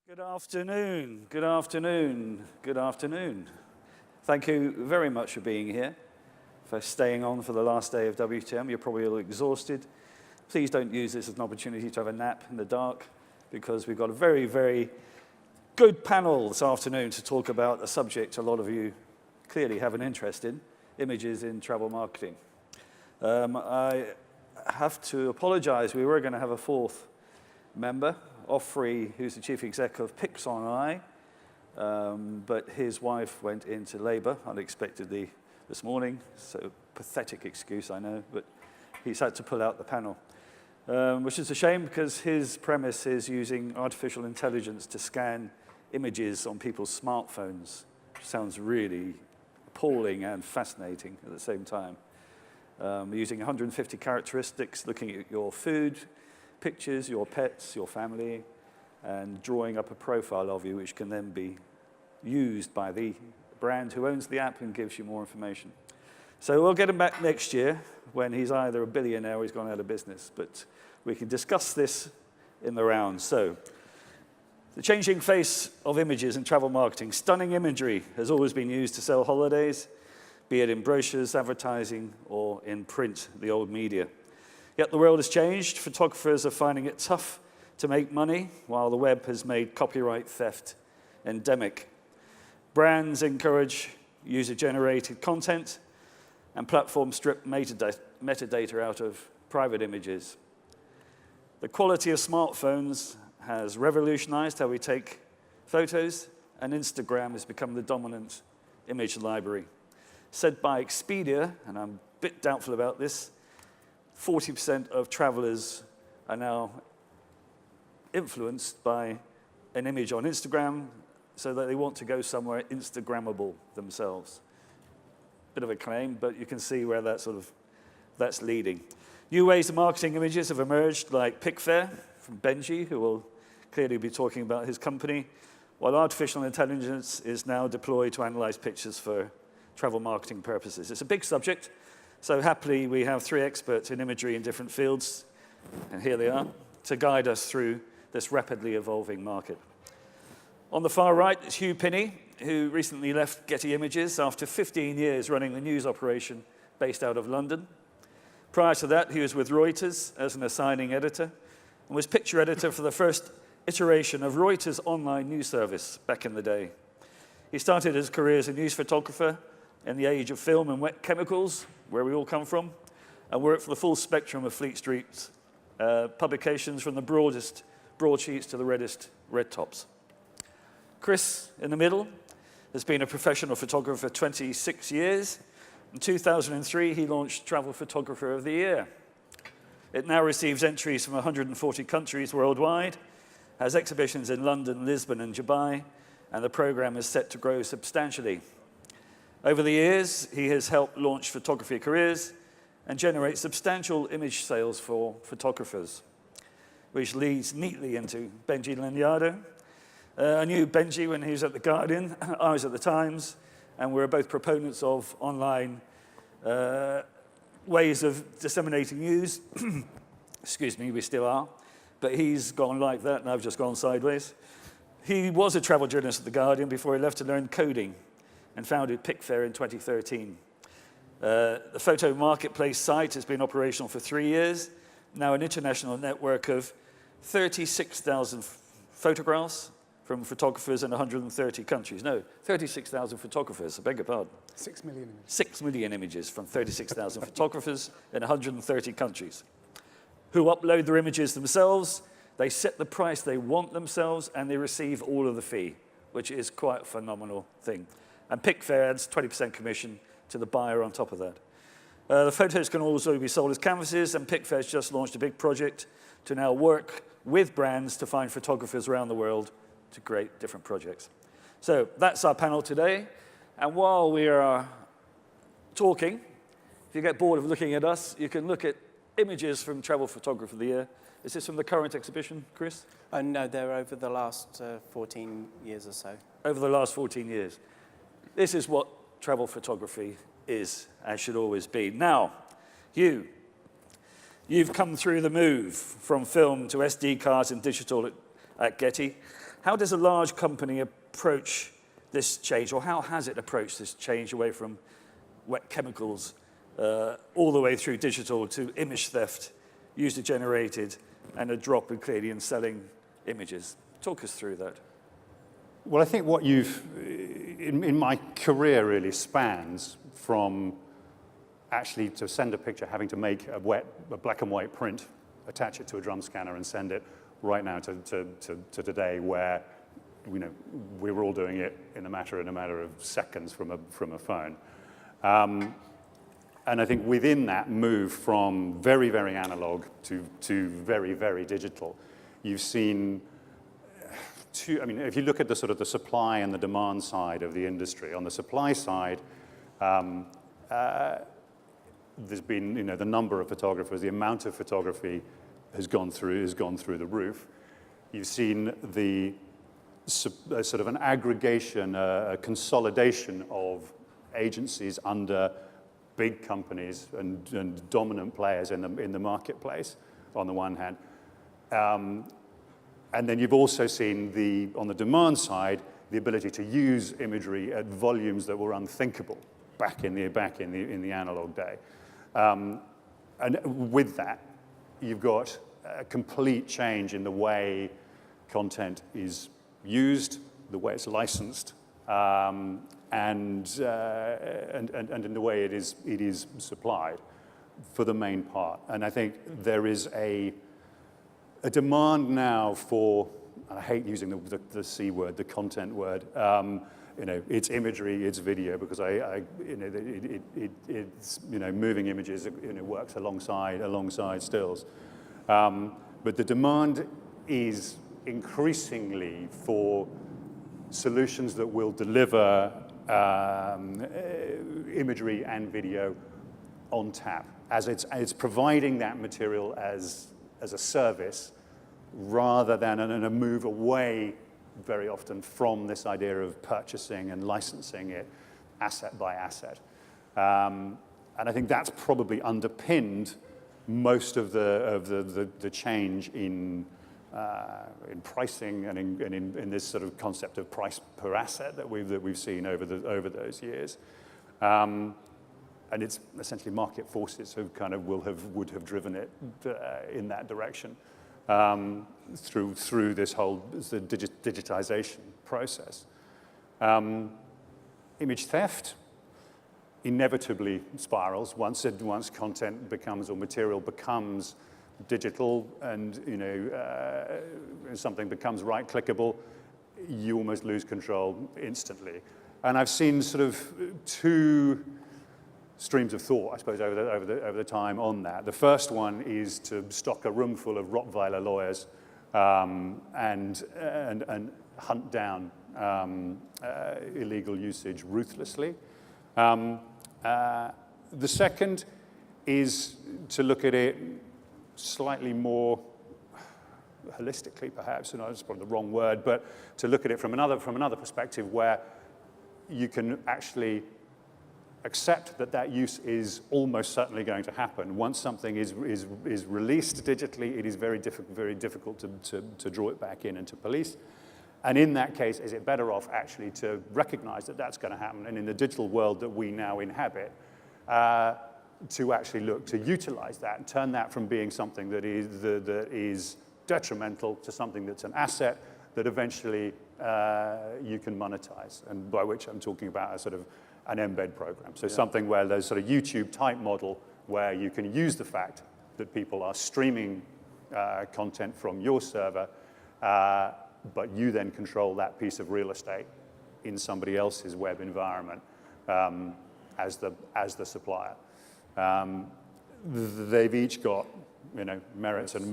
Good afternoon, good afternoon, good afternoon. Thank you very much for being here, for staying on for the last day of WTM. You're probably all exhausted. Please don't use this as an opportunity to have a nap in the dark, because we've got a very, very good panel this afternoon to talk about a subject a lot of you clearly have an interest in, images in travel marketing. I have to apologize, we were going to have a fourth member, Ofri, who's the chief exec of Pixoneye, but his wife went into labor unexpectedly this morning, so pathetic excuse, I know, but he's had to pull out the panel, which is a shame because his premise is using artificial intelligence to scan images on people's smartphones, which sounds really appalling and fascinating at the same time. Using 150 characteristics, looking at your food, pictures, your pets, your family, and drawing up a profile of you, which can then be used by the brand who owns the app and gives you more information. So we'll get him back next year when he's either a billionaire or he's gone out of business, but we can discuss this in the round. So, the changing face of images in travel marketing. Stunning imagery has always been used to sell holidays, be it in brochures, advertising, or in print, the old media. Yet the world has changed. Photographers are finding it tough to make money, while the web has made copyright theft endemic. Brands encourage user-generated content, and platforms strip metadata out of private images. The quality of smartphones has revolutionized how we take photos, and Instagram has become the dominant image library. Said by Expedia, and I'm a bit doubtful about this, 40% of travelers are now influenced by an image on Instagram so that they want to go somewhere Instagrammable themselves. Bit of a claim, but you can see where that's leading. New ways of marketing images have emerged, like Picfair from Benji, who will clearly be talking about his company, while artificial intelligence is now deployed to analyze pictures for travel marketing purposes. It's a big subject. So happily, we have three experts in imagery in different fields, and here they are, to guide us through this rapidly evolving market. On the far right is Hugh Pinney, who recently left Getty Images after 15 years running the news operation based out of London. Prior to that, he was with Reuters as an assigning editor and was picture editor for the first iteration of Reuters' online news service back in the day. He started his career as a news photographer in the age of film and wet chemicals, where we all come from, and worked for the full spectrum of Fleet Street's publications, from the broadest broadsheets to the reddest red tops. Chris, in the middle, has been a professional photographer for 26 years. In 2003, he launched Travel Photographer of the Year. It now receives entries from 140 countries worldwide, has exhibitions in London, Lisbon, and Dubai, and the program is set to grow substantially. Over the years, he has helped launch photography careers and generate substantial image sales for photographers, which leads neatly into Benji Lanyado. I knew Benji when he was at The Guardian, I was at The Times, and we're both proponents of online ways of disseminating news. Excuse me, we still are, but he's gone like that and I've just gone sideways. He was a travel journalist at The Guardian before he left to learn coding and founded Picfair in 2013. The photo marketplace site has been operational for 3 years, now an international network of 36,000 photographs from photographers in 130 countries. No, 36,000 photographers, I beg your pardon. 6 million images. 6 million images from 36,000 photographers in 130 countries, who upload their images themselves, they set the price they want themselves, and they receive all of the fee, which is quite a phenomenal thing. And Picfair adds 20% commission to the buyer on top of that. The photos can also be sold as canvases, and Picfair's just launched a big project to now work with brands to find photographers around the world to create different projects. So that's our panel today. And while we are talking, if you get bored of looking at us, you can look at images from Travel Photographer of the Year. Is this from the current exhibition, Chris? No, they're over the last 14 years or so. Over the last 14 years. This is what travel photography is, as should always be. Now, Hugh, you've come through the move from film to SD cards and digital at Getty. How does a large company approach this change, or how has it approached this change away from wet chemicals all the way through digital to image theft, user-generated, and a drop in clearly in selling images? Talk us through that. Well, I think what you've, in my career, really spans from actually to send a picture, having to make a black and white print, attach it to a drum scanner and send it, right now to today, where we're all doing it in a matter of seconds from a phone. And I think within that move from very, very analog to very, very digital, you've seen if you look at the sort of the supply and the demand side of the industry, on the supply side, there's been the number of photographers, the amount of photography has gone through the roof. You've seen the sort of an aggregation, a consolidation of agencies under big companies and dominant players in the marketplace, on the one hand. And then you've also seen on the demand side, the ability to use imagery at volumes that were unthinkable back in the analog day. And with that, you've got a complete change in the way content is used, the way it's licensed, and in the way it is supplied, for the main part. And I think there is a demand now for, and I hate using the C word, the content word. It's imagery, it's video, because it's moving images. Works alongside stills. But the demand is increasingly for solutions that will deliver imagery and video on tap, as it's providing that material as a service, rather than a move away very often from this idea of purchasing and licensing it asset by asset. And I think that's probably underpinned most of the change in pricing and in this sort of concept of price per asset that we've seen over those years. And it's essentially market forces who kind of would have driven it in that direction through this whole digitization process. Image theft inevitably spirals once content becomes, or material becomes, digital, and something becomes right-clickable, you almost lose control instantly. And I've seen sort of two streams of thought, I suppose, over the time on that. The first one is to stock a room full of Rottweiler lawyers and hunt down illegal usage ruthlessly. The second is to look at it slightly more holistically, perhaps, and that's probably the wrong word, but to look at it from another perspective, where you can actually accept that use is almost certainly going to happen. Once something is released digitally, it is very difficult to draw it back in and to police. And in that case, is it better off actually to recognize that that's going to happen, and in the digital world that we now inhabit, to actually look to utilize that and turn that from being something that is detrimental to something that's an asset that eventually you can monetize, and by which I'm talking about a sort of an embed program. So something where there's sort of YouTube type model where you can use the fact that people are streaming content from your server, but you then control that piece of real estate in somebody else's web environment as the supplier. They've each got merits and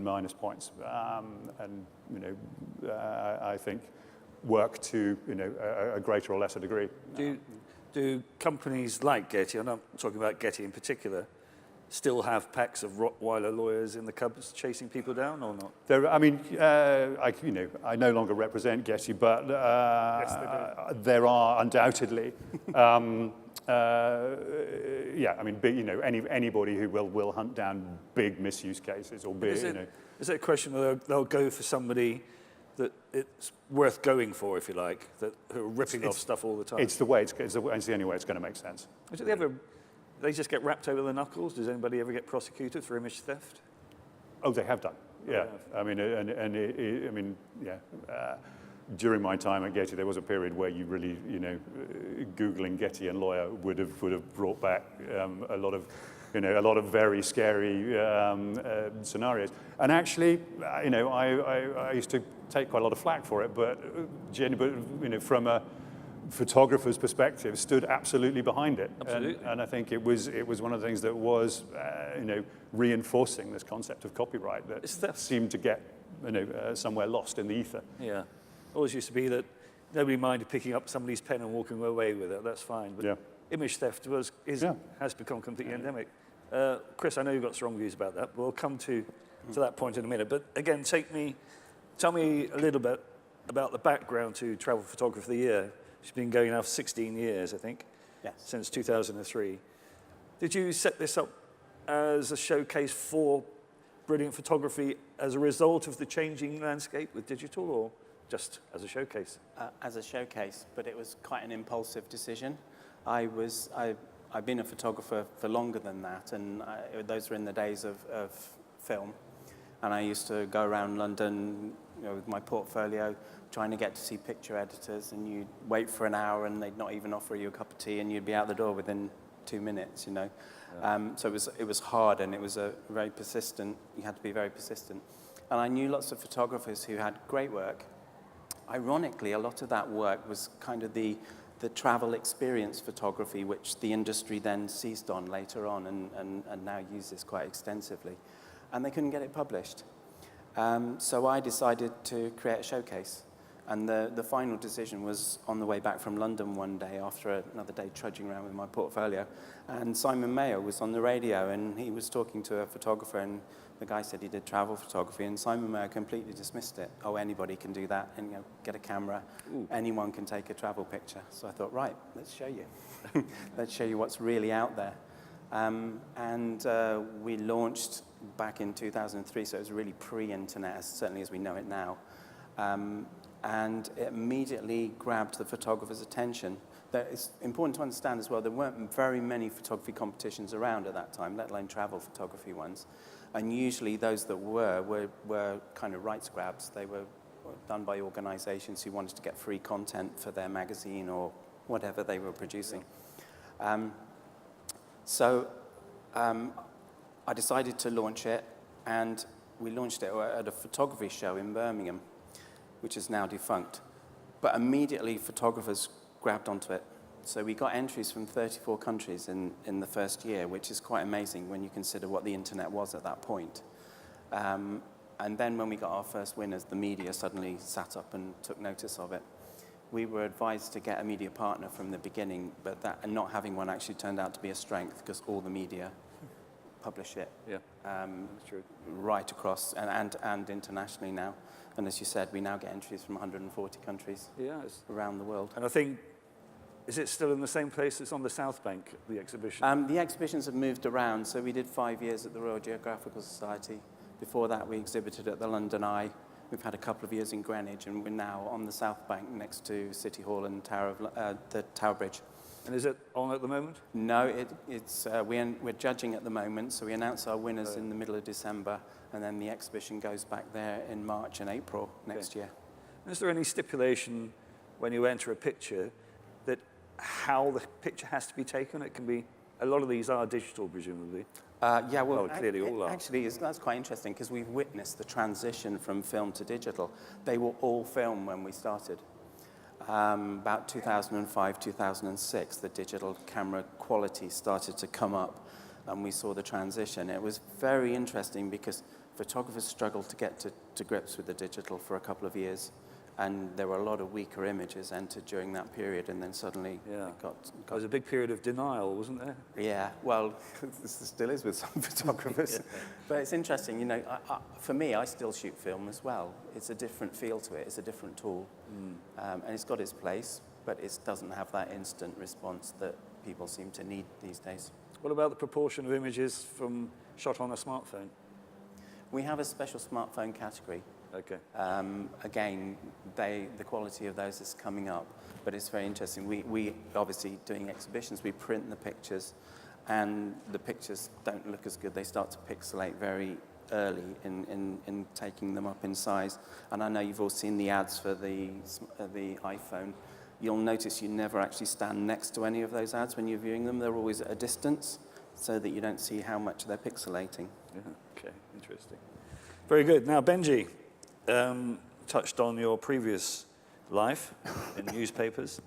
minus points, and I think work to a greater or lesser degree. Do companies like Getty, and I'm talking about Getty in particular, still have packs of Rottweiler lawyers in the cupboards chasing people down, or not? I no longer represent Getty, but Yes, they do. there are undoubtedly. Anybody who will hunt down big misuse cases or big. Is it a question where they'll go for somebody that it's worth going for, if you like, that who are ripping off stuff all the time? It's the way it's the only way it's going to make sense. Do they just get wrapped over the knuckles? Does anybody ever get prosecuted for image theft? Oh, they have done. Yeah, I mean, I mean, yeah. During my time at Getty, there was a period where you really, Googling Getty and lawyer would have brought back a lot of very scary scenarios. And actually, I used to take quite a lot of flack for it, but from a photographer's perspective, stood absolutely behind it. Absolutely. And I think it was one of the things that was, reinforcing this concept of copyright that seemed to get, somewhere lost in the ether. Yeah. Always used to be that nobody minded picking up somebody's pen and walking away with it. That's fine. But image theft has become completely endemic. Chris, I know you've got strong views about that. We'll come to that point in a minute. But again, tell me a little bit about the background to Travel Photographer of the Year. It's been going now for 16 years, I think, since 2003. Did you set this up as a showcase for brilliant photography as a result of the changing landscape with digital, or just as a showcase? As a showcase, but it was quite an impulsive decision. I've been a photographer for longer than that, and those were in the days of film. And I used to go around London, with my portfolio, trying to get to see picture editors, and you'd wait for an hour and they'd not even offer you a cup of tea, and you'd be out the door within 2 minutes, So it was hard, and it was very persistent. You had to be very persistent. And I knew lots of photographers who had great work. Ironically, a lot of that work was kind of the travel experience photography, which the industry then seized on later on and now uses quite extensively. And they couldn't get it published. So I decided to create a showcase. And the final decision was on the way back from London one day after another day trudging around with my portfolio. And Simon Mayo was on the radio, and he was talking to a photographer, and the guy said he did travel photography, and Simon Mayo completely dismissed it. Oh, anybody can do that, and get a camera. Ooh. Anyone can take a travel picture. So I thought, right, let's show you. Let's show you what's really out there. We launched back in 2003, so it was really pre-internet, certainly as we know it now. And it immediately grabbed the photographer's attention. It's important to understand as well, there weren't very many photography competitions around at that time, let alone travel photography ones. And usually those that were kind of rights grabs. They were done by organizations who wanted to get free content for their magazine or whatever they were producing. So I decided to launch it, and we launched it at a photography show in Birmingham, which is now defunct. But immediately, photographers grabbed onto it. So we got entries from 34 countries in the first year, which is quite amazing when you consider what the internet was at that point. And then when we got our first winners, the media suddenly sat up and took notice of it. We were advised to get a media partner from the beginning, but not having one actually turned out to be a strength, because all the media publish it. Yeah, that's true. Right across, and internationally now. And as you said, we now get entries from 140 countries around the world. And I think, is it still in the same place as on the South Bank, the exhibition? The exhibitions have moved around. So we did 5 years at the Royal Geographical Society. Before that, we exhibited at the London Eye. We've had a couple of years in Greenwich, and we're now on the South Bank next to City Hall and the Tower Bridge. And is it on at the moment? No, we're judging at the moment, so we announce our winners in the middle of December, and then the exhibition goes back there in March and April next year. Is there any stipulation when you enter a picture that how the picture has to be taken? It can be, a lot of these are digital, presumably. Clearly all are. Actually, that's quite interesting, because we've witnessed the transition from film to digital. They were all film when we started. About 2005, 2006, the digital camera quality started to come up, and we saw the transition. It was very interesting because photographers struggled to get to grips with the digital for a couple of years, and there were a lot of weaker images entered during that period, and then suddenly it got... There was a big period of denial, wasn't there? Yeah, well, this still is with some photographers. But it's interesting, for me, I still shoot film as well. It's a different feel to it. It's a different tool. And it's got its place, but it doesn't have that instant response that people seem to need these days. What about the proportion of images shot on a smartphone? We have a special smartphone category. Okay. Again, the quality of those is coming up, but it's very interesting. We obviously, doing exhibitions, we print the pictures, and the pictures don't look as good. They start to pixelate very early in taking them up in size. And I know you've all seen the ads for the iPhone. You'll notice you never actually stand next to any of those ads when you're viewing them. They're always at a distance, so that you don't see how much they're pixelating. Yeah, okay, interesting. Very good. Now, Benji touched on your previous life in newspapers.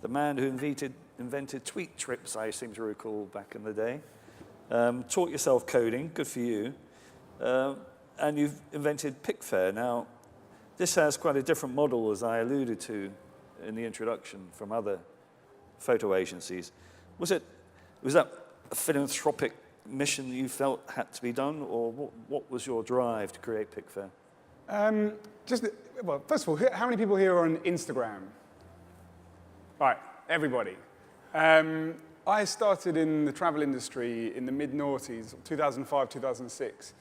The man who invented tweet trips, I seem to recall back in the day. Taught yourself coding, good for you. And you've invented Picfair. Now, this has quite a different model, as I alluded to in the introduction, from other photo agencies. Was that a philanthropic mission that you felt had to be done, or what was your drive to create Picfair? Well, first of all, how many people here are on Instagram? Right, everybody. I started in the travel industry in the mid-noughties, 2005, 2006.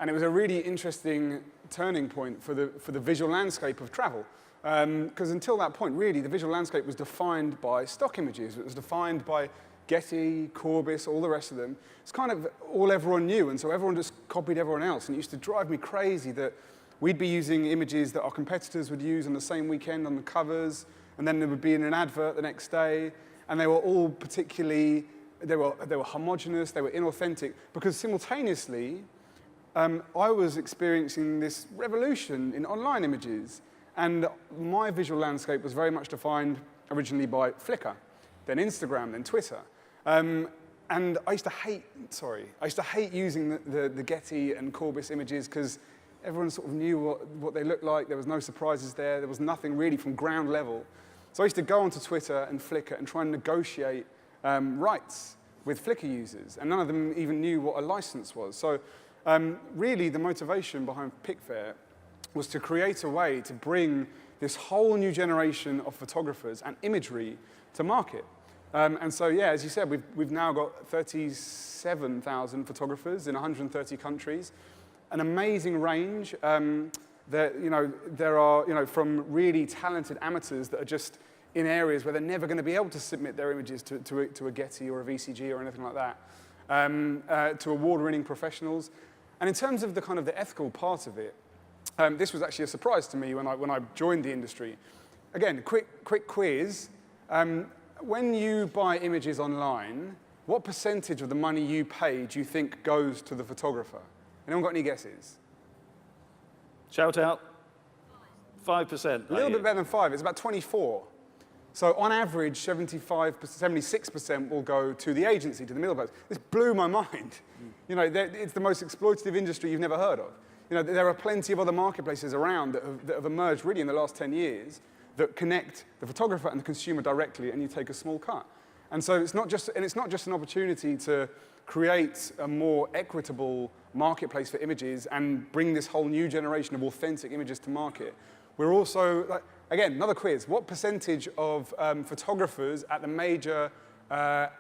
And it was a really interesting turning point for the visual landscape of travel. Because until that point, really, the visual landscape was defined by stock images. It was defined by Getty, Corbis, all the rest of them. It's kind of all everyone knew, and so everyone just copied everyone else. And it used to drive me crazy that we'd be using images that our competitors would use on the same weekend on the covers, and then there would be in an advert the next day, and they were all particularly, they were homogenous, they were inauthentic, because simultaneously, I was experiencing this revolution in online images, and my visual landscape was very much defined originally by Flickr, then Instagram, then Twitter. And I used to hate using the Getty and Corbis images because everyone sort of knew what they looked like. There was no surprises there. There was nothing really from ground level. So I used to go onto Twitter and Flickr and try and negotiate rights with Flickr users, and none of them even knew what a license was. So really, the motivation behind Picfair was to create a way to bring this whole new generation of photographers and imagery to market. And so, yeah, as you said, we've now got 37,000 photographers in 130 countries, an amazing range. There are from really talented amateurs that are just in areas where they're never going to be able to submit their images to a Getty or a VCG or anything like that, to award-winning professionals. And in terms of the ethical part of it, this was actually a surprise to me when I joined the industry. Again, quick quiz. When you buy images online, what percentage of the money you pay do you think goes to the photographer? Anyone got any guesses? Shout out. 5%. A little bit better than 5. It's about 24. So on average, 76% will go to the agency, to the middle person. This blew my mind. It's the most exploitative industry you've never heard of. There are plenty of other marketplaces around that have emerged really in the last 10 years that connect the photographer and the consumer directly, and you take a small cut. And so it's not just an opportunity to create a more equitable marketplace for images and bring this whole new generation of authentic images to market. We're also, again, another quiz. What percentage of photographers at the major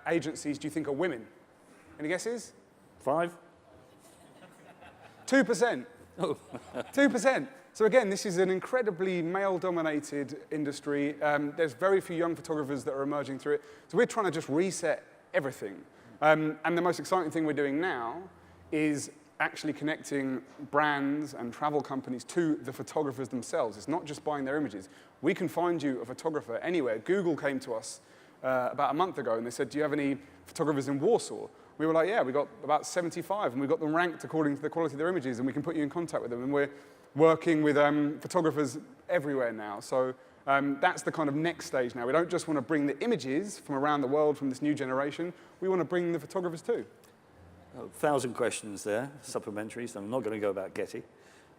agencies do you think are women? Any guesses? 5? 2%. Oh. 2%. So again, this is an incredibly male-dominated industry. There's very few young photographers that are emerging through it. So we're trying to just reset everything. And the most exciting thing we're doing now is actually connecting brands and travel companies to the photographers themselves. It's not just buying their images. We can find you a photographer anywhere. Google came to us about a month ago, and they said, do you have any photographers in Warsaw? We were like, yeah, we got about 75, and we got them ranked according to the quality of their images, and we can put you in contact with them. And we're working with photographers everywhere now. So that's the kind of next stage now. We don't just want to bring the images from around the world from this new generation. We want to bring the photographers too. 1,000 questions there, supplementary, so I'm not going to go about Getty.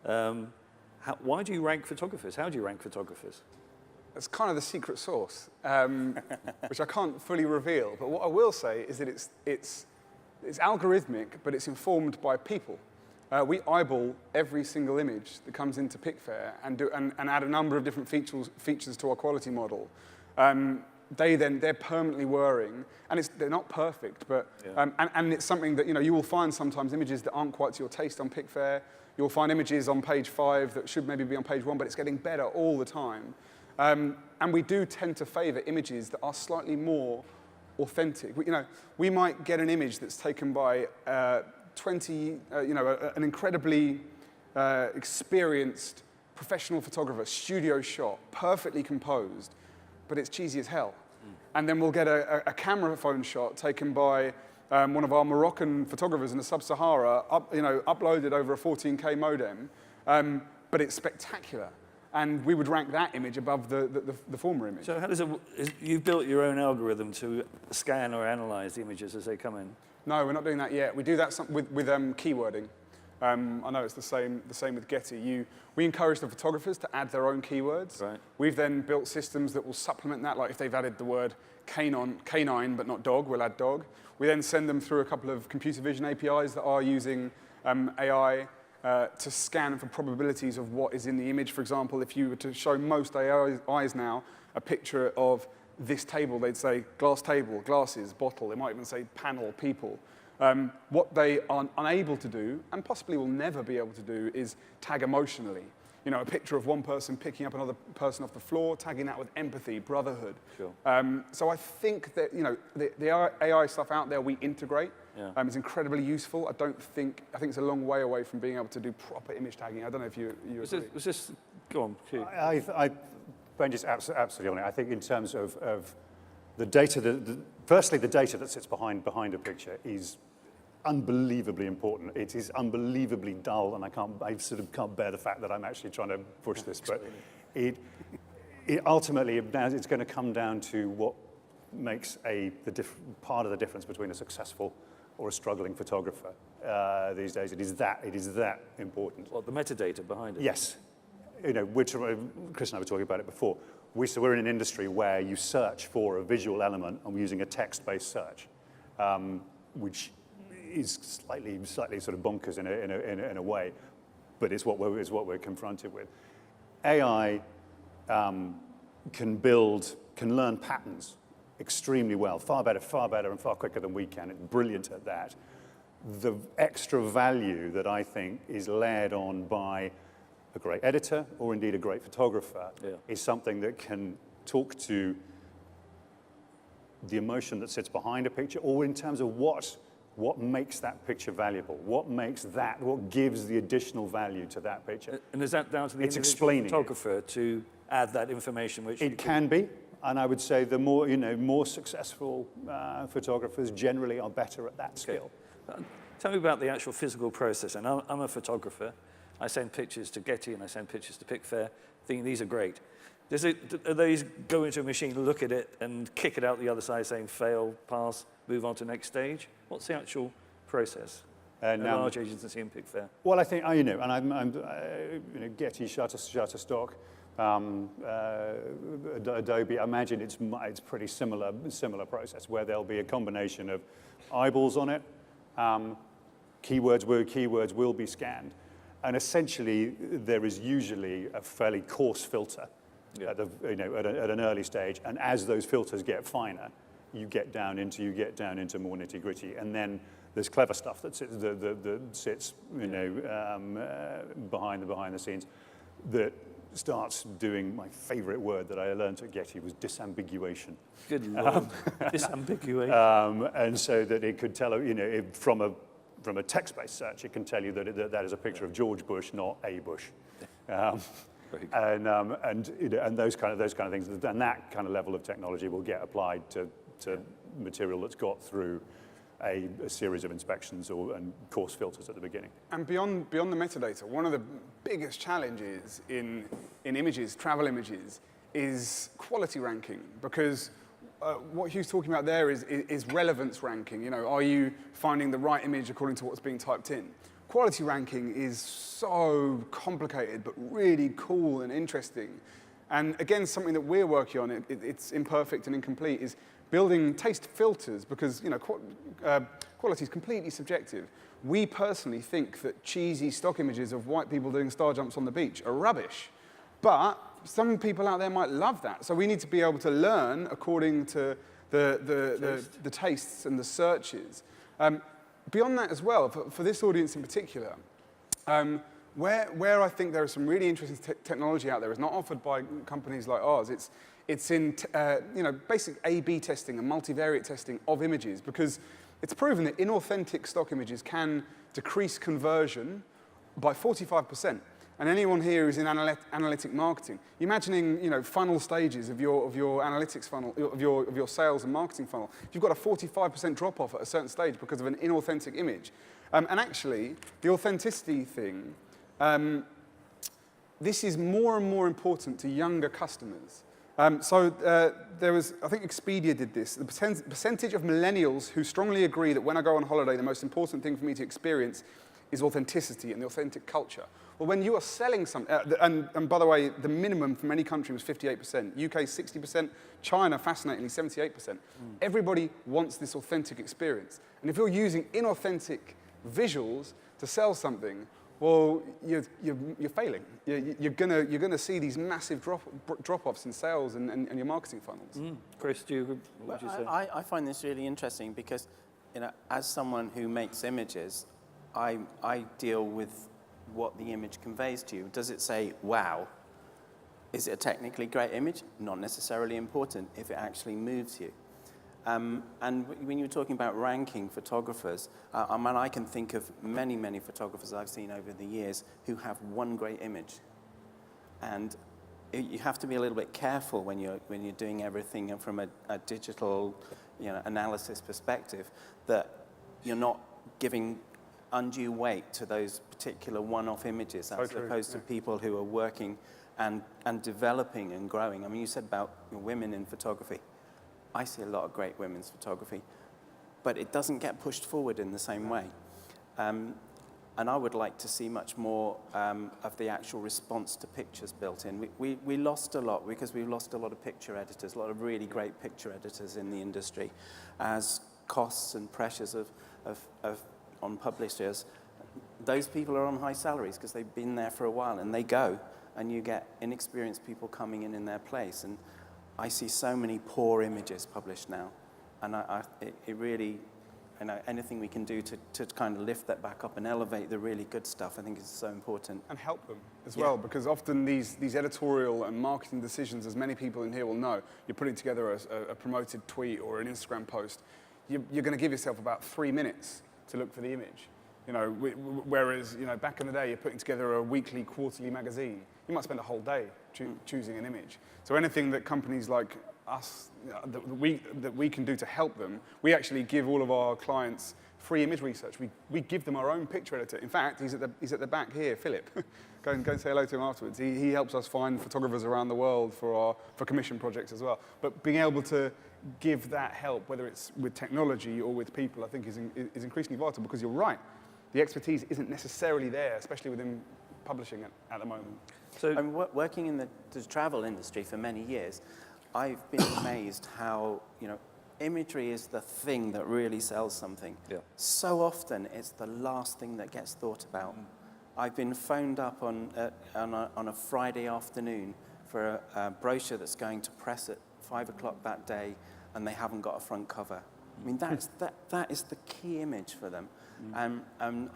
Why do you rank photographers? How do you rank photographers? It's kind of the secret sauce, which I can't fully reveal. But what I will say is that it's algorithmic, but it's informed by people. We eyeball every single image that comes into Picfair and add a number of different features to our quality model. They're permanently whirring, and they're not perfect, but yeah. And it's something that you will find sometimes images that aren't quite to your taste on Picfair. You'll find images on page 5 that should maybe be on page 1, but it's getting better all the time. And we do tend to favor images that are slightly more authentic. We might get an image that's taken by an incredibly experienced professional photographer, studio shot, perfectly composed, but it's cheesy as hell. And then we'll get a camera phone shot taken by one of our Moroccan photographers in the sub-Sahara, uploaded over a 14K modem, but it's spectacular. And we would rank that image above the former image. So how does you've built your own algorithm to scan or analyze the images as they come in? No, we're not doing that yet. We do that with keywording. I know it's the same with Getty. We encourage the photographers to add their own keywords. Right. We've then built systems that will supplement that, like if they've added the word canine but not dog, we'll add dog. We then send them through a couple of computer vision APIs that are using AI to scan for probabilities of what is in the image. For example, if you were to show most AIs now a picture of this table, they'd say glass table, glasses, bottle. They might even say panel, people. What they are unable to do, and possibly will never be able to do, is tag emotionally. A picture of one person picking up another person off the floor, tagging that with empathy, brotherhood. Sure. So I think that the AI stuff out there we integrate. Yeah. It's incredibly useful. I think it's a long way away from being able to do proper image tagging. I don't know if you agree. Was this go on, Hugh. Benji's absolutely on it. I think in terms of the data, firstly, the data that sits behind a picture is unbelievably important. It is unbelievably dull, and I sort of can't bear the fact that I'm actually trying to push this. But it ultimately, it's going to come down to what makes part of the difference between a successful or a struggling photographer these days. It is that important. What, the metadata behind it? Yes. Chris and I were talking about it before. We're in an industry where you search for a visual element, and we're using a text-based search, which is slightly sort of bonkers in a way, but it's what we're confronted with. AI can learn patterns extremely well, far better and far quicker than we can. It's brilliant at that. The extra value that I think is layered on by a great editor or indeed a great photographer is something that can talk to the emotion that sits behind a picture, or in terms of what makes that picture valuable, what gives the additional value to that picture. And is that down to the individual photographer to add that information? Which it can be, and I would say the more successful photographers generally are better at that skill. Tell me about the actual physical process. And I'm a photographer. I send pictures to Getty and I send pictures to Picfair, thinking these are great. Are these go into a machine, look at it, and kick it out the other side, saying fail, pass, move on to next stage? What's the actual process? Large agency in Picfair. Well, I think and I'm Getty, Shutterstock, Adobe. I imagine it's pretty similar process where there'll be a combination of eyeballs on it. Keywords will be scanned. And essentially, there is usually a fairly coarse filter at an early stage. And as those filters get finer, you get down into more nitty gritty. And then there's clever stuff that sits behind the scenes that starts doing my favorite word that I learned at Getty was disambiguation. Good Lord, disambiguation. And so that it could tell, from a text-based search, it can tell you that is a picture of George Bush, not a Bush, and those kind of things. And that kind of level of technology will get applied to material that's got through a series of inspections and coarse filters at the beginning. And beyond the metadata, one of the biggest challenges in images, travel images, is quality ranking, because what Hugh's talking about there is relevance ranking. Are you finding the right image according to what's being typed in? Quality ranking is so complicated, but really cool and interesting. And again, something that we're working on, it's imperfect and incomplete, is building taste filters, because quality is completely subjective. We personally think that cheesy stock images of white people doing star jumps on the beach are rubbish. But some people out there might love that. So we need to be able to learn according to the tastes and the searches. Beyond that as well, for this audience in particular, Where I think there is some really interesting technology out there is not offered by companies like ours. It's in basic A/B testing and multivariate testing of images, because it's proven that inauthentic stock images can decrease conversion by 45%. And anyone here who's in analytic marketing, imagining funnel stages of your analytics funnel, of your sales and marketing funnel. If you've got a 45% drop off at a certain stage because of an inauthentic image, and actually the authenticity thing, this is more and more important to younger customers. There was, I think Expedia did this, the percentage of millennials who strongly agree that when I go on holiday, the most important thing for me to experience is authenticity and the authentic culture. Well, when you are selling something, and by the way, the minimum from any country was 58%, UK 60%, China, fascinatingly, 78%. Everybody wants this authentic experience. And if you're using inauthentic visuals to sell something, well, you're failing. You're gonna see these massive drop-offs in sales and your marketing funnels. Chris, what would you say? I find this really interesting because, as someone who makes images, I deal with what the image conveys to you. Does it say, wow? Is it a technically great image? Not necessarily important if it actually moves you. And when you were talking about ranking photographers, I can think of many, many photographers I've seen over the years who have one great image. And you have to be a little bit careful when you're doing everything from a digital analysis perspective, that you're not giving undue weight to those particular one-off images as opposed to people who are working and developing and growing. I mean, you said about women in photography. I see a lot of great women's photography, but it doesn't get pushed forward in the same way. And I would like to see much more of the actual response to pictures built in. We lost a lot because we lost a lot of picture editors, a lot of really great picture editors in the industry, as costs and pressures on publishers. Those people are on high salaries because they've been there for a while, and they go, and you get inexperienced people coming in their place. And I see so many poor images published now, and it really, anything we can do to kind of lift that back up and elevate the really good stuff, I think is so important. And help them as well, because often these editorial and marketing decisions, as many people in here will know, you're putting together a promoted tweet or an Instagram post, you're going to give yourself about 3 minutes to look for the image. Whereas back in the day, you're putting together a weekly, quarterly magazine. You might spend a whole day choosing an image. So anything that companies like us, that we can do to help them, we actually give all of our clients free image research. We give them our own picture editor. In fact, he's at the back here, Philip. go and say hello to him afterwards. He helps us find photographers around the world for commission projects as well. But being able to give that help, whether it's with technology or with people, I think is increasingly vital, because you're right. The expertise isn't necessarily there, especially within publishing at the moment. So I'm working in the travel industry for many years. I've been amazed how, imagery is the thing that really sells something. Yeah. So often it's the last thing that gets thought about. I've been phoned up on a Friday afternoon for a brochure that's going to press at 5 o'clock that day, and they haven't got a front cover. I mean, that is the key image for them. And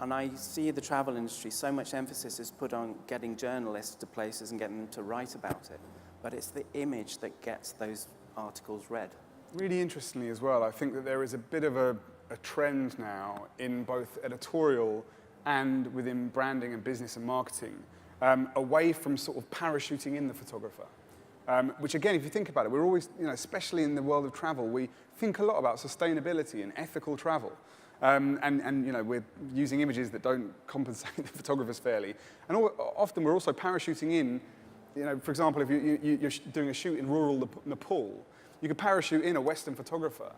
I see the travel industry, so much emphasis is put on getting journalists to places and getting them to write about it. But it's the image that gets those articles read. Really interestingly as well, I think that there is a bit of a trend now in both editorial and within branding and business and marketing, away from sort of parachuting in the photographer. Which again, if you think about it, we're always, especially in the world of travel, we think a lot about sustainability and ethical travel. We're using images that don't compensate the photographers fairly. And often we're also parachuting in, for example, if you're doing a shoot in rural Nepal, you could parachute in a Western photographer.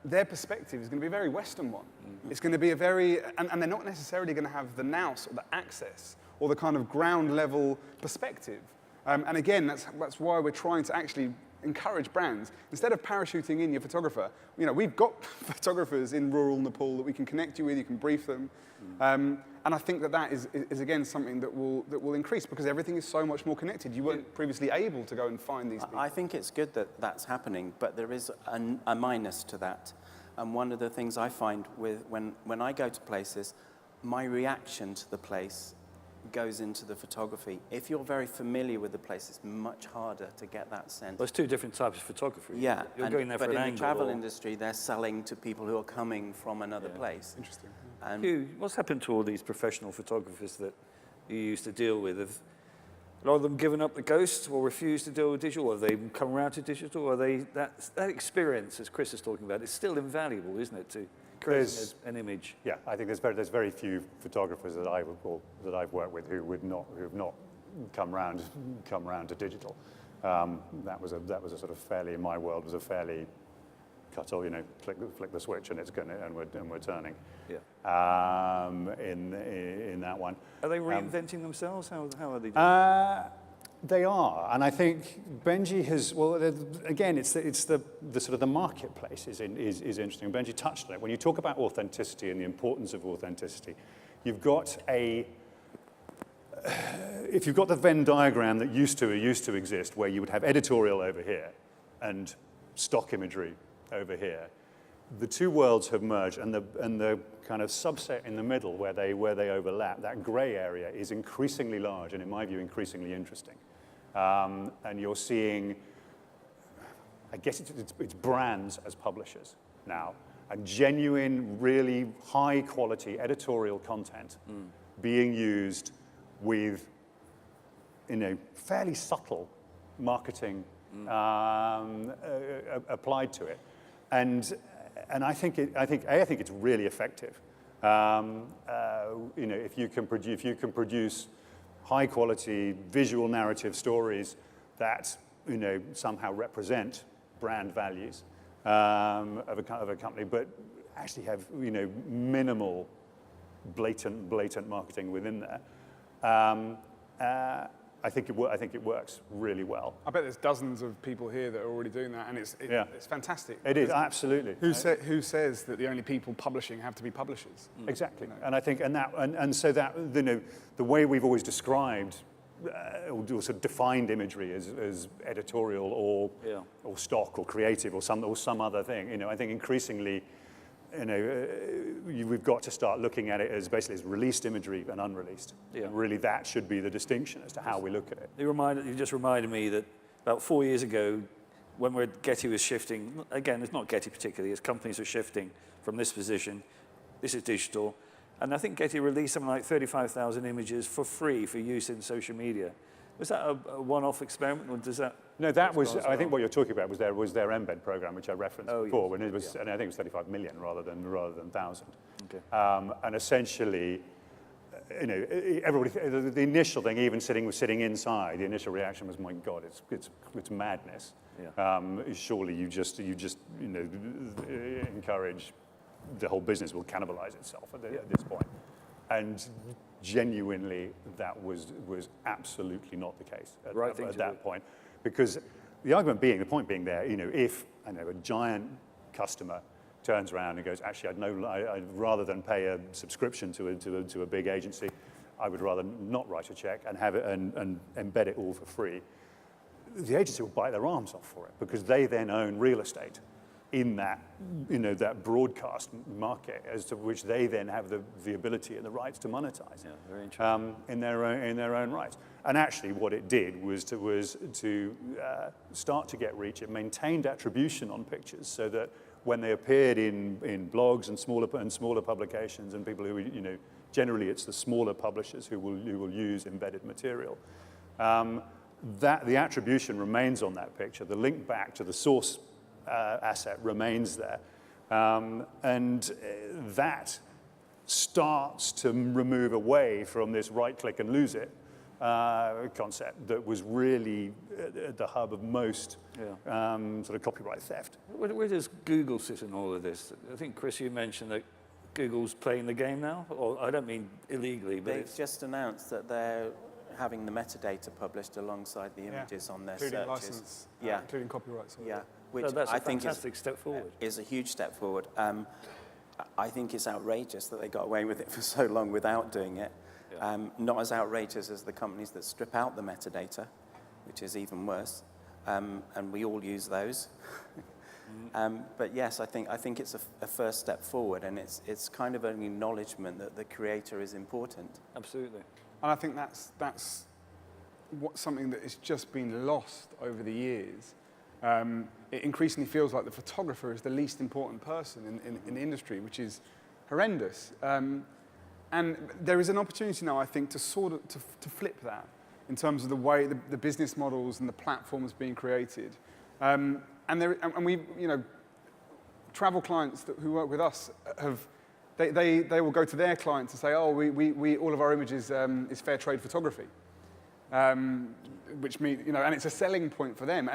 Their perspective is going to be a very Western one. It's going to be and they're not necessarily going to have the nous or the access or the kind of ground level perspective. And again, that's why we're trying to actually encourage brands. Instead of parachuting in your photographer, we've got photographers in rural Nepal that we can connect you with, you can brief them. And I think that is again something that will increase, because everything is so much more connected. You weren't previously able to go and find these people. I think it's good that that's happening, but there is a minus to that. And one of the things I find when I go to places, my reaction to the place goes into the photography. If you're very familiar with the place, it's much harder to get that sense. There's two different types of photography. Yeah, You're going there for but an in angle. the travel or- industry, they're selling to people who are coming from another place. Interesting. And Hugh, what's happened to all these professional photographers that you used to deal with? Have a lot of them given up the ghost or refused to deal with digital? Or have they come around to digital? Or are they that experience, as Chris is talking about, is still invaluable, isn't it, to creating an image? Yeah, I think there's very few photographers that I've worked with who have not come round to digital. That was a sort of fairly, in my world, was a fairly cut off, flick the switch and we're turning. Yeah. In that one. Are they reinventing themselves? How are they doing? They are, and I think Benji has. Well, again, it's the sort of the marketplace is interesting. Benji touched on it. When you talk about authenticity and the importance of authenticity, you've got if you've got the Venn diagram that used to exist, where you would have editorial over here and stock imagery over here, the two worlds have merged, and the kind of subset in the middle where they overlap, that grey area, is increasingly large and, in my view, increasingly interesting. And you're seeing, I guess it's brands as publishers now, and genuine, really high-quality editorial content being used with, fairly subtle marketing applied to it, and I think it's really effective. If you can produce high-quality visual narrative stories that somehow represent brand values of a company, but actually have minimal blatant marketing within there. I think it works really well. I bet there's dozens of people here that are already doing that, and it's fantastic. It is, absolutely. Who says that the only people publishing have to be publishers? Exactly, and I think so that the way we've always described or sort of defined imagery as editorial or stock or creative or some other thing. I think increasingly, we've got to start looking at it as basically as released imagery and unreleased. Yeah. And really, that should be the distinction as to how we look at it. You just reminded me that about 4 years ago, when Getty was shifting, again, it's not Getty particularly, as companies were shifting from this position, this is digital, and I think Getty released something like 35,000 images for free for use in social media. Was that a one-off experiment, or does that? No, that was. I think what you're talking about was their embed program, which I referenced before, yes. when it was, and I think it was 35 million rather than 1,000. Okay. And essentially, everybody. The initial thing, even sitting inside, the initial reaction was, "My God, it's madness." Yeah. Surely you just encourage the whole business will cannibalize itself at this point. And genuinely, that was absolutely not the case at that point, because the point being there, if a giant customer turns around and goes, actually, I'd rather than pay a subscription to a big agency, I would rather not write a check and have it and embed it all for free. The agency will bite their arms off for it, because they then own real estate in that, that broadcast market, as to which they then have the ability and the rights to monetize. Yeah, very interesting. In their own right. And actually, what it did was to start to get reach. It maintained attribution on pictures, so that when they appeared in blogs and smaller publications, and people who generally it's the smaller publishers who will use embedded material. That the attribution remains on that picture. The link back to the source asset remains there, and that starts to remove away from this right-click and lose it concept that was really at the hub of most sort of copyright theft. Where does Google sit in all of this? I think, Chris, you mentioned that Google's playing the game now, or I don't mean illegally, but they've just announced that they're having the metadata published alongside the images on their including searches. License, including copyrights. Yeah, which so that's I a think fantastic step forward. is a huge step forward. I think it's outrageous that they got away with it for so long without doing it. Yeah. Not as outrageous as the companies that strip out the metadata, which is even worse, and we all use those. But yes, I think it's a first step forward, and it's kind of an acknowledgement that the creator is important. Absolutely. I think that's something that has just been lost over the years. It increasingly feels like the photographer is the least important person in the industry, which is horrendous. And there is an opportunity now, I think, to to flip that in terms of the way the business models and the platforms being created. And we, travel clients who work with us they will go to their clients and say, oh, we all of our images is fair trade photography. Which means, and it's a selling point for them,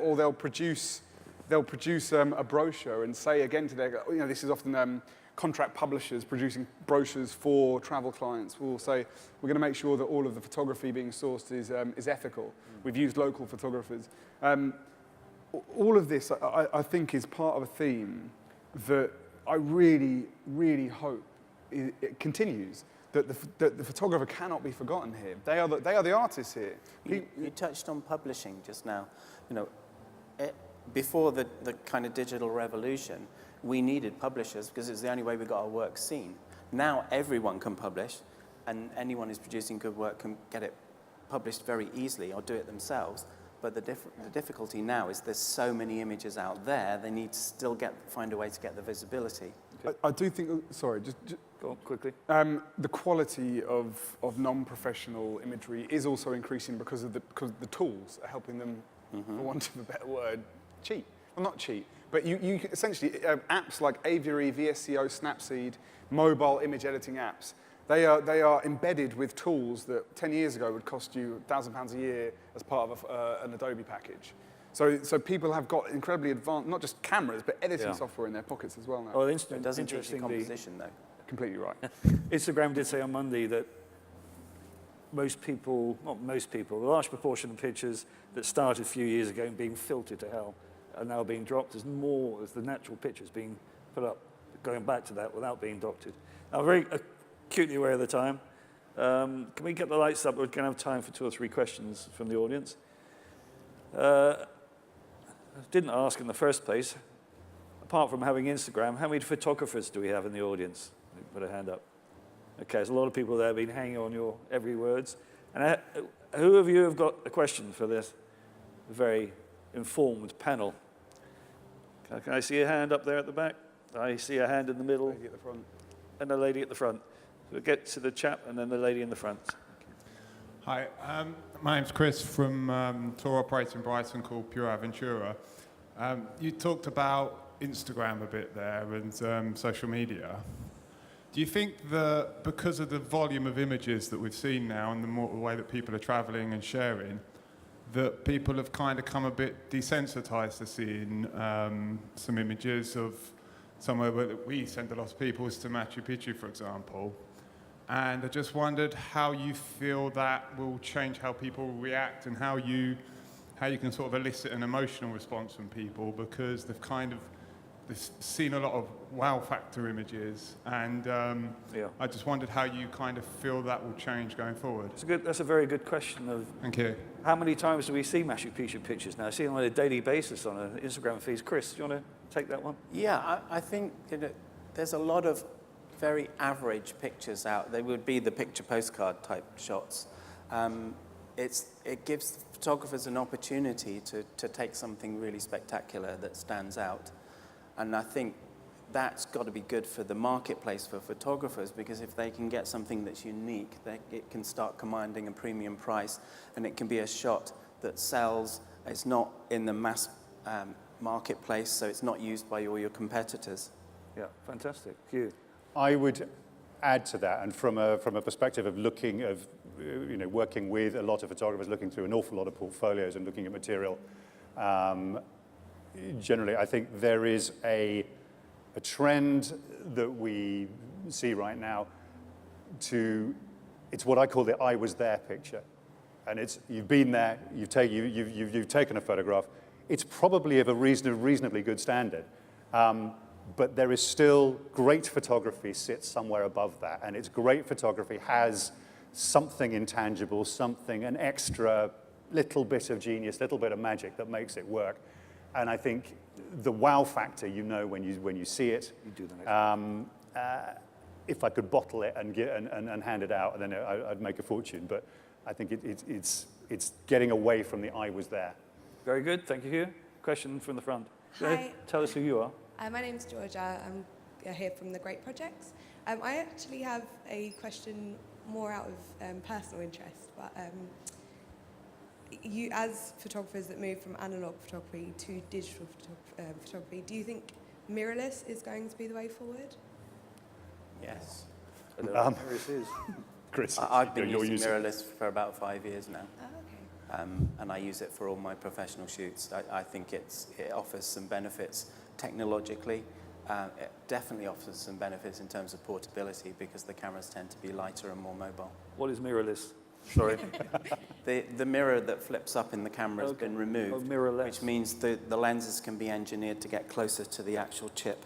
or they'll produce a brochure and say again to their, this is often contract publishers producing brochures for travel clients will say, we're going to make sure that all of the photography being sourced is ethical. We've used local photographers. All of this, I think, is part of a theme that I really, really hope it continues. That the photographer cannot be forgotten here. They are the artists here. You touched on publishing just now. Before the kind of digital revolution, we needed publishers because it's the only way we got our work seen. Now everyone can publish, and anyone who's producing good work can get it published very easily or do it themselves. But the difficulty now is there's so many images out there, they need to still find a way to get the visibility. I do think, sorry, just go on quickly. The quality of non-professional imagery is also increasing because the tools are helping them, for want of a better word, cheat. Well, not cheat, but you essentially, apps like Aviary, VSCO, Snapseed, mobile image editing apps, they are embedded with tools that 10 years ago would cost you £1,000 a year as part of an Adobe package. So people have got incredibly advanced, not just cameras, but editing software in their pockets as well now. Well, It doesn't teach you composition, though. Completely right. Instagram did say on Monday that most people, not most people, a large proportion of pictures that started a few years ago and being filtered to hell are now being dropped as more as the natural pictures being put up, going back to that without being doctored. I'm very acutely aware of the time. Can we get the lights up? We're going to have time for 2 or 3 questions from the audience. I didn't ask in the first place, apart from having Instagram, how many photographers do we have in the audience? Put a hand up. Okay, there's a lot of people there been hanging on your every words. And who of you have got a question for this very informed panel? Can I see a hand up there at the back? I see a hand in the middle. Lady at the front. And a lady at the front. So we'll get to the chap and then the lady in the front. Hi, my name's Chris from tour operator in Brighton called Pure Aventura. You talked about Instagram a bit there and social media. Do you think that because of the volume of images that we've seen now and the way that people are traveling and sharing, that people have kind of come a bit desensitized to seeing some images of somewhere where we send a lot of people is to Machu Picchu, for example. And I just wondered how you feel that will change how people react and how you can sort of elicit an emotional response from people, because they've seen a lot of wow factor images, and I just wondered how you kind of feel that will change going forward. That's a very good question. Thank you. How many times do we see Machu Picchu pictures now? I see them on a daily basis on an Instagram feed. Chris, do you want to take that one? Yeah, I think there's a lot of very average pictures out. They would be the picture postcard type shots. It gives photographers an opportunity to take something really spectacular that stands out. And I think that's got to be good for the marketplace for photographers, because if they can get something that's unique, it can start commanding a premium price, and it can be a shot that sells. It's not in the mass marketplace, so it's not used by all your competitors. Yeah, fantastic. Hugh. I would add to that, and from a perspective of working with a lot of photographers, looking through an awful lot of portfolios and looking at material. Generally, I think there is a trend that we see right now it's what I call the I was there picture. And you've been there, you've taken a photograph. It's probably of a reasonably good standard. But there is still great photography sits somewhere above that. And it's great photography has something intangible, an extra little bit of genius, little bit of magic that makes it work. And I think the wow factor, when you see it. You do the next if I could bottle it and hand it out, then I'd make a fortune. But I think it's getting away from the I was there. Very good. Thank you, Hugh. Question from the front. Go Hi. ahead. Tell us who you are. My name's Georgia. I'm here from the Great Projects. I actually have a question more out of personal interest, but you, as photographers that move from analog photography to digital photography, do you think mirrorless is going to be the way forward? Yes. I don't know who this is. Chris, I've been you're using mirrorless for about 5 years now. Oh, okay. And I use it for all my professional shoots. I think it offers some benefits technologically. It definitely offers some benefits in terms of portability because the cameras tend to be lighter and more mobile. What is mirrorless? Sorry. The mirror that flips up in the camera has been removed, Oh, mirrorless. which means the lenses can be engineered to get closer to the actual chip,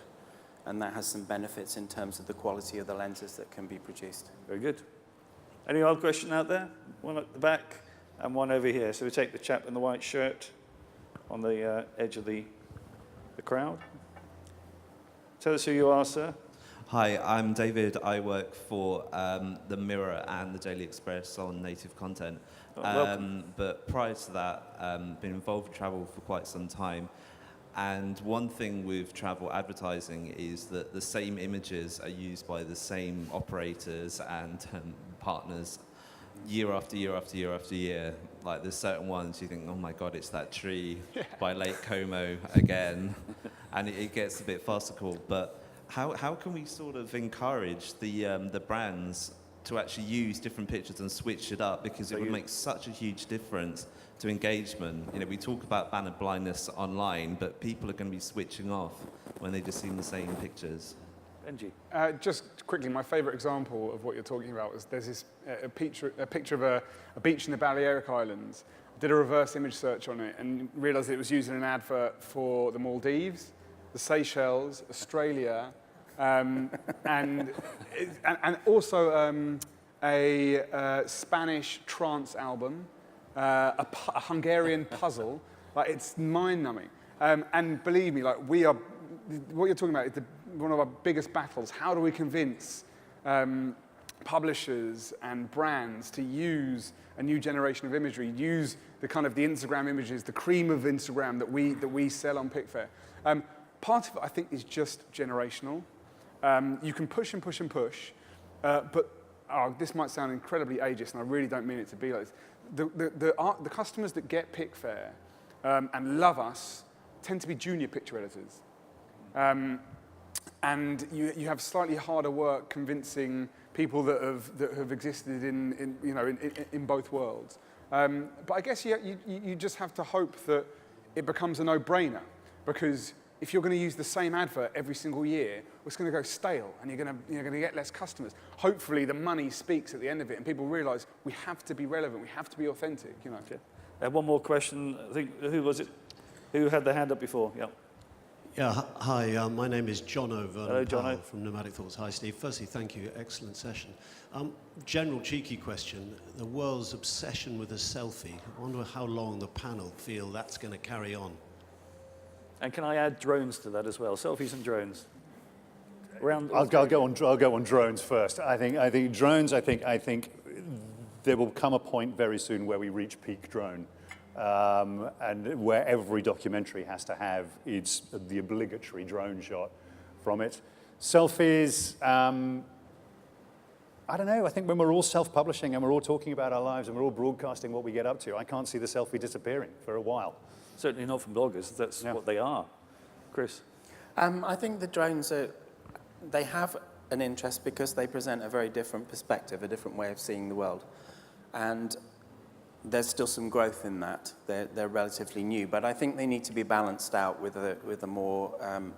and that has some benefits in terms of the quality of the lenses that can be produced. Very good. Any other question out there? One at the back and one over here. So we take the chap in the white shirt on the edge of the crowd. Tell us who you are, sir. Hi, I'm David. I work for the Mirror and the Daily Express on native content. Welcome. But prior to that, been involved in travel for quite some time. And one thing with travel advertising is that the same images are used by the same operators and partners year after year after year after year. Like there's certain ones you think, oh my God, it's that tree by Lake Como again. And it gets a bit farcical. But how can we sort of encourage the brands to actually use different pictures and switch it up? Because it would make such a huge difference to engagement. You know, we talk about banner blindness online, but people are going to be switching off when they just see the same pictures. Benji. Just quickly, my favourite example of what you're talking about was there's this a picture of a beach in the Balearic Islands. I did a reverse image search on it and realised it was using an advert for the Maldives, the Seychelles, Australia, and also a Spanish trance album, a Hungarian puzzle. Like it's mind-numbing. And believe me, like what you're talking about is one of our biggest battles. How do we convince publishers and brands to use a new generation of imagery, use the kind of the Instagram images, the cream of Instagram that we sell on Picfair? Part of it, I think, is just generational. You can push and push and push, but this might sound incredibly ageist, and I really don't mean it to be like this. The customers that get Picfair and love us tend to be junior picture editors. And you have slightly harder work convincing people that have existed in both worlds. But I guess you just have to hope that it becomes a no-brainer, because if you're going to use the same advert every single year, it's going to go stale, and you're going to get less customers. Hopefully, the money speaks at the end of it, and people realise we have to be relevant, we have to be authentic. You know. Okay. One more question. I think who was it? Who had their hand up before? Yeah. Yeah, hi, my name is Jono Hello, Jono. from Nomadic Thoughts. Hi, Steve. Firstly, thank you. Excellent session. General cheeky question. The world's obsession with a selfie. I wonder how long the panel feel that's going to carry on. And can I add drones to that as well? Selfies and drones. I'll go on drones first. I think drones. I think there will come a point very soon where we reach peak drone. And where every documentary has to have the obligatory drone shot from it. Selfies, I don't know, I think when we're all self-publishing and we're all talking about our lives and we're all broadcasting what we get up to, I can't see the selfie disappearing for a while. Certainly not from bloggers, that's what they are. Chris? I think the drones they have an interest because they present a very different perspective, a different way of seeing the world. And there's still some growth in that. They're relatively new, but I think they need to be balanced out with a more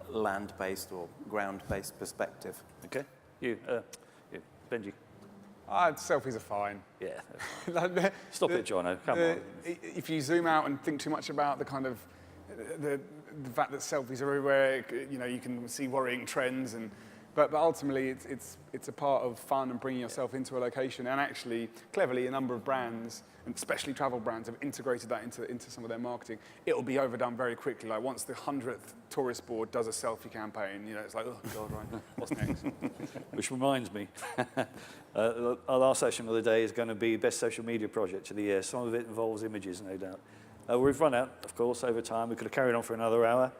land-based or ground-based perspective. Okay. You, Benji. Selfies are fine. Yeah. Stop it, Jono. Come on. If you zoom out and think too much about the kind of the fact that selfies are everywhere, you can see worrying trends, and But ultimately, it's a part of fun and bringing yourself into a location. And actually, cleverly, a number of brands, and especially travel brands, have integrated that into some of their marketing. It'll be overdone very quickly. Like once the 100th tourist board does a selfie campaign, you know, it's like, oh God, right, what's next? Which reminds me, our last session of the day is going to be best social media project of the year. Some of it involves images, no doubt. We've run out, of course, over time. We could have carried on for another hour.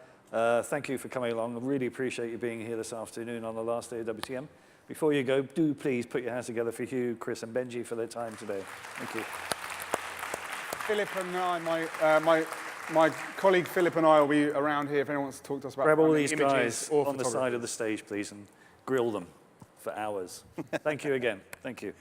Thank you for coming along. I really appreciate you being here this afternoon on the last day of WTM. Before you go, do please put your hands together for Hugh, Chris and Benji for their time today. Thank you. Philip and I, my colleague Philip and I will be around here if anyone wants to talk to us about Grab all running these images guys or on the photography. side of the stage, please, and grill them for hours. Thank you again. Thank you.